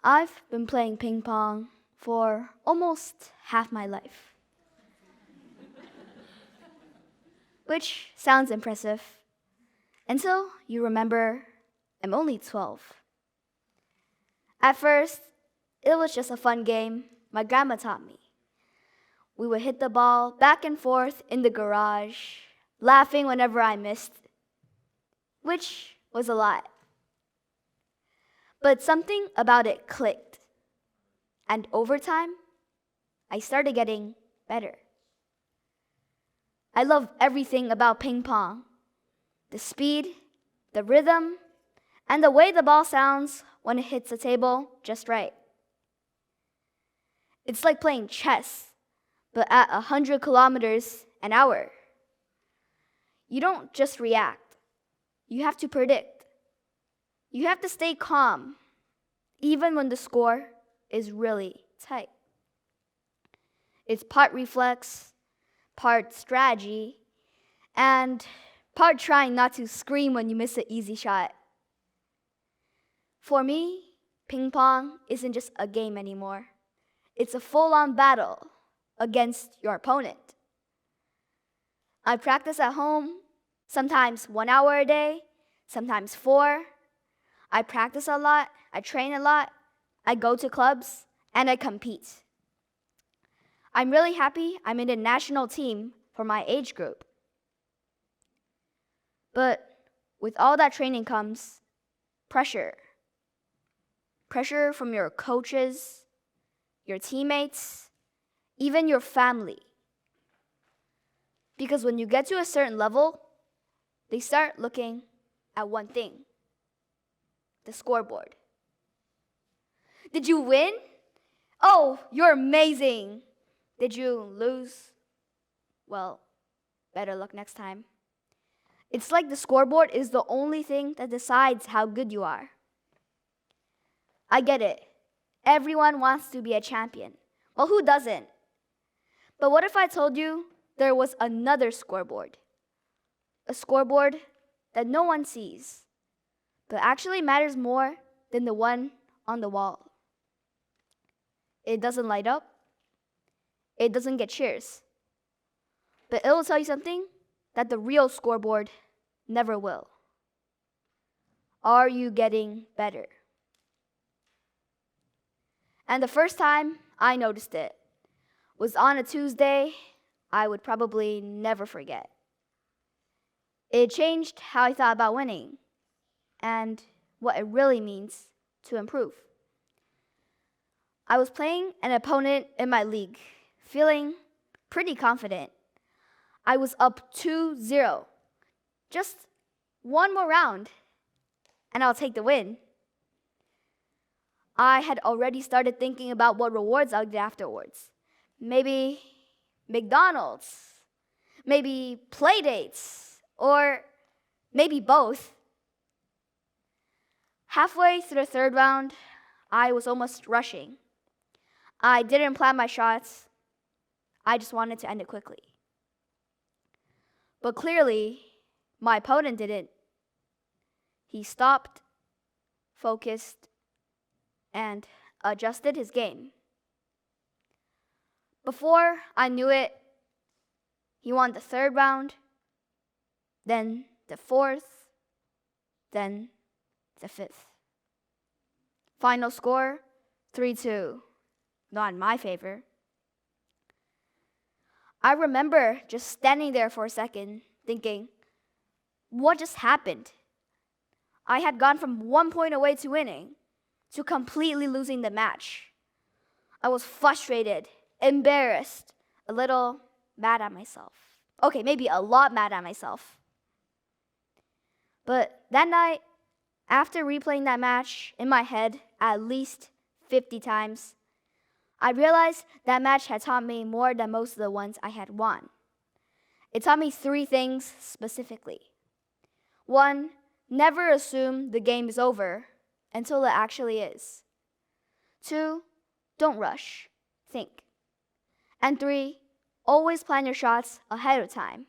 I've been playing ping pong for almost half my life. Which sounds impressive, until you remember I'm only 12. At first, it was just a fun game my grandma taught me. We would hit the ball back and forth in the garage, laughing whenever I missed, which was a lot. But something about it clicked, and over time, I started getting better. I love everything about ping pong: the speed, the rhythm, and the way the ball sounds when it hits the table just right. It's like playing chess, but at 100 kilometers an hour. You don't just react, you have to predict. You have to stay calm, even when the score is really tight. It's part reflex, part strategy, and part trying not to scream when you miss an easy shot. For me, ping pong isn't just a game anymore. It's a full-on battle against your opponent. I practice at home, sometimes 1 hour a day, sometimes 4. I practice a lot, I train a lot, I go to clubs, and I compete. I'm really happy I'm in the national team for my age group. But with all that training comes pressure. Pressure from your coaches, your teammates, even your family. Because when you get to a certain level, they start looking at one thing: the scoreboard. Did you win? Oh, you're amazing. Did you lose? Well, better luck next time. It's like the scoreboard is the only thing that decides how good you are. I get it. Everyone wants to be a champion. Well, who doesn't? But what if I told you there was another scoreboard? A scoreboard that no one sees, but actually matters more than the one on the wall. It doesn't light up. It doesn't get cheers. But it will tell you something that the real scoreboard never will. Are you getting better? And the first time I noticed it was on a Tuesday I would probably never forget. It changed how I thought about winning and what it really means to improve. I was playing an opponent in my league, feeling pretty confident. I was up 2-0. Just one more round, and I'll take the win. I had already started thinking about what rewards I'll get afterwards. Maybe McDonald's, maybe play dates, or maybe both. Halfway through the third round, I was almost rushing. I didn't plan my shots. I just wanted to end it quickly. But clearly, my opponent didn't. He stopped, focused, and adjusted his game. Before I knew it, he won the third round, then the fourth, then the fifth. Final score, 3-2. Not in my favor. I remember just standing there for a second, thinking, what just happened? I had gone from 1 point away to winning, to completely losing the match. I was frustrated, embarrassed, a little mad at myself. Okay, maybe a lot mad at myself. But that night, after replaying that match in my head at least 50 times, I realized that match had taught me more than most of the ones I had won. It taught me 3 things specifically. 1, never assume the game is over until it actually is. 2, don't rush, think. And 3, always plan your shots ahead of time.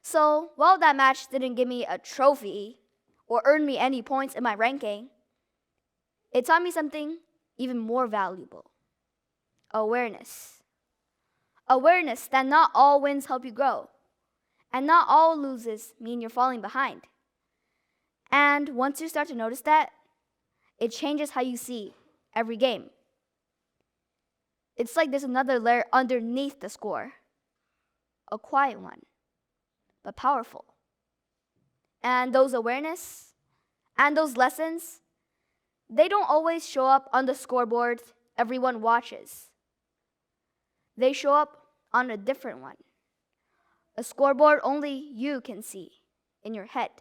So, while that match didn't give me a trophy or earn me any points in my ranking, it taught me something even more valuable: awareness. Awareness that not all wins help you grow, and not all loses mean you're falling behind. And once you start to notice that, it changes how you see every game. It's like there's another layer underneath the score, a quiet one, but powerful. And those awareness and those lessons, they don't always show up on the scoreboard everyone watches. They show up on a different one, a scoreboard only you can see in your head,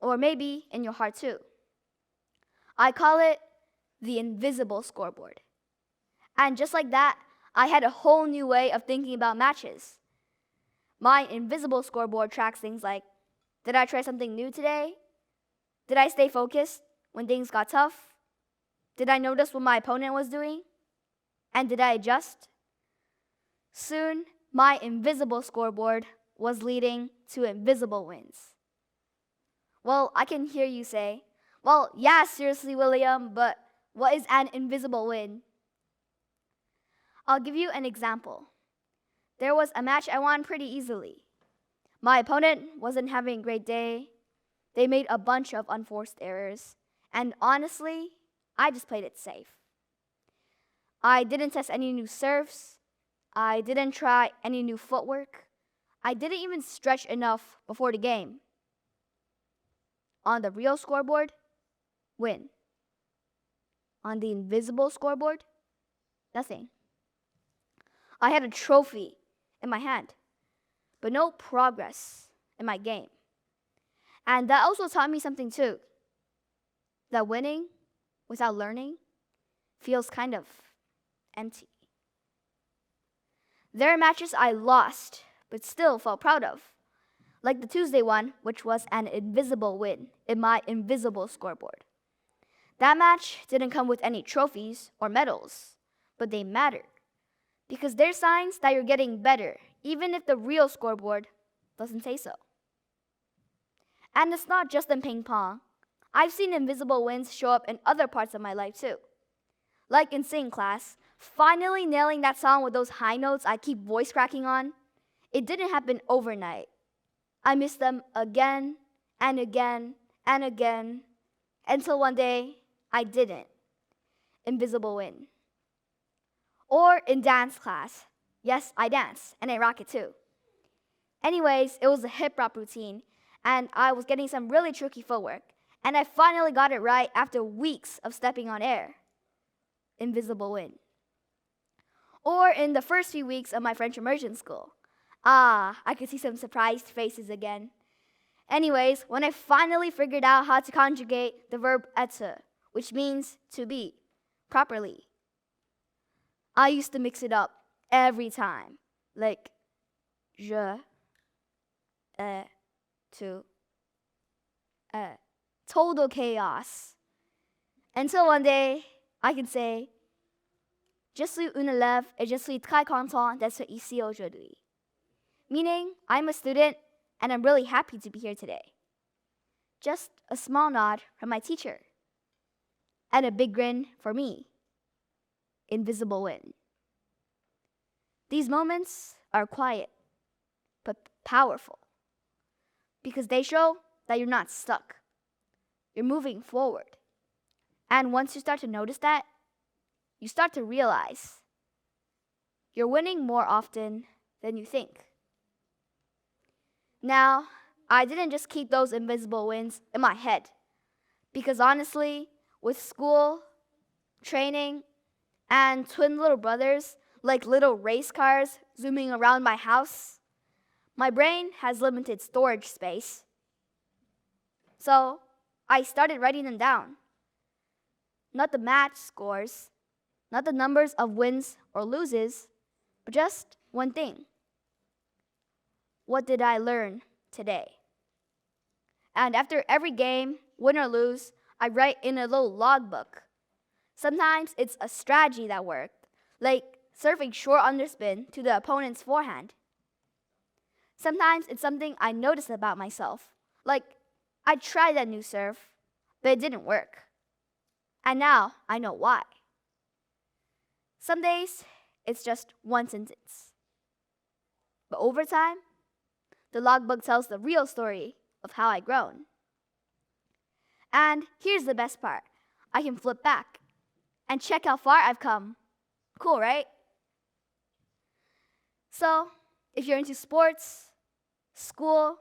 or maybe in your heart too. I call it the invisible scoreboard. And just like that, I had a whole new way of thinking about matches. My invisible scoreboard tracks things like, did I try something new today? Did I stay focused when things got tough? Did I notice what my opponent was doing? And did I adjust? Soon, my invisible scoreboard was leading to invisible wins. Well, I can hear you say, well, yeah, seriously, William, but what is an invisible win? I'll give you an example. There was a match I won pretty easily. My opponent wasn't having a great day. They made a bunch of unforced errors. And honestly, I just played it safe. I didn't test any new serves. I didn't try any new footwork. I didn't even stretch enough before the game. On the real scoreboard, win. On the invisible scoreboard, nothing. I had a trophy in my hand, but no progress in my game. And that also taught me something too, that winning without learning feels kind of empty. There are matches I lost, but still felt proud of, like the Tuesday one, which was an invisible win in my invisible scoreboard. That match didn't come with any trophies or medals, but they mattered, because they're signs that you're getting better, even if the real scoreboard doesn't say so. And it's not just in ping pong. I've seen invisible wins show up in other parts of my life too. Like in singing class, finally nailing that song with those high notes I keep voice cracking on. It didn't happen overnight. I missed them again and again and again until one day I didn't. Invisible win. Or in dance class. Yes, I dance, and I rock it too. Anyways, it was a hip hop routine, and I was getting some really tricky footwork, and I finally got it right after weeks of stepping on air. Invisible win. Or in the first few weeks of my French immersion school. I could see some surprised faces again. Anyways, when I finally figured out how to conjugate the verb être, which means to be, properly, I used to mix it up every time, like je, tu, total chaos. Until one day, I could say, je suis une élève et je suis très content d'être ici aujourd'hui. Meaning, I'm a student and I'm really happy to be here today. Just a small nod from my teacher. And a big grin for me. Invisible win. These moments are quiet, but powerful. Because they show that you're not stuck. You're moving forward. And once you start to notice that, you start to realize you're winning more often than you think. Now, I didn't just keep those invisible wins in my head. Because honestly, with school, training, and twin little brothers, like little race cars zooming around my house, my brain has limited storage space. So I started writing them down. Not the match scores, not the numbers of wins or loses, but just one thing. What did I learn today? And after every game, win or lose, I write in a little logbook. Sometimes it's a strategy that worked, like serving short underspin to the opponent's forehand. Sometimes it's something I noticed about myself, like I tried that new serve, but it didn't work. And now I know why. Some days, it's just one sentence. But over time, the logbook tells the real story of how I've grown. And here's the best part. I can flip back and check how far I've come. Cool, right? So, if you're into sports, school,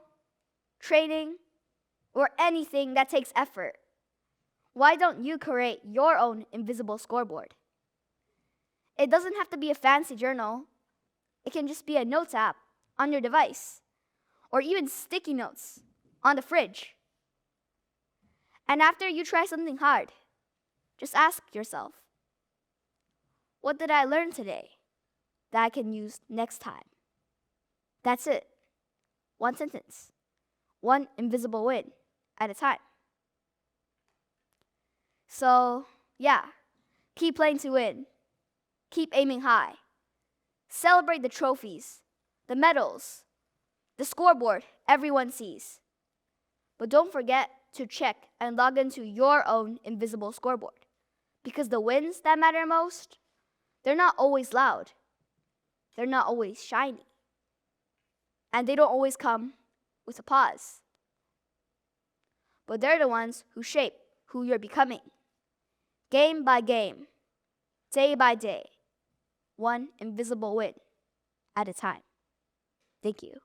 training, or anything that takes effort, why don't you create your own invisible scoreboard? It doesn't have to be a fancy journal. It can just be a notes app on your device, or even sticky notes on the fridge. And after you try something hard, just ask yourself, what did I learn today that I can use next time? That's it. One sentence. One invisible win at a time. So, yeah, keep playing to win. Keep aiming high. Celebrate the trophies, the medals, the scoreboard everyone sees. But don't forget to check and log into your own invisible scoreboard. Because the wins that matter most, they're not always loud. They're not always shiny. And they don't always come with a pause. But they're the ones who shape who you're becoming. Game by game, day by day, one invisible win at a time. Thank you.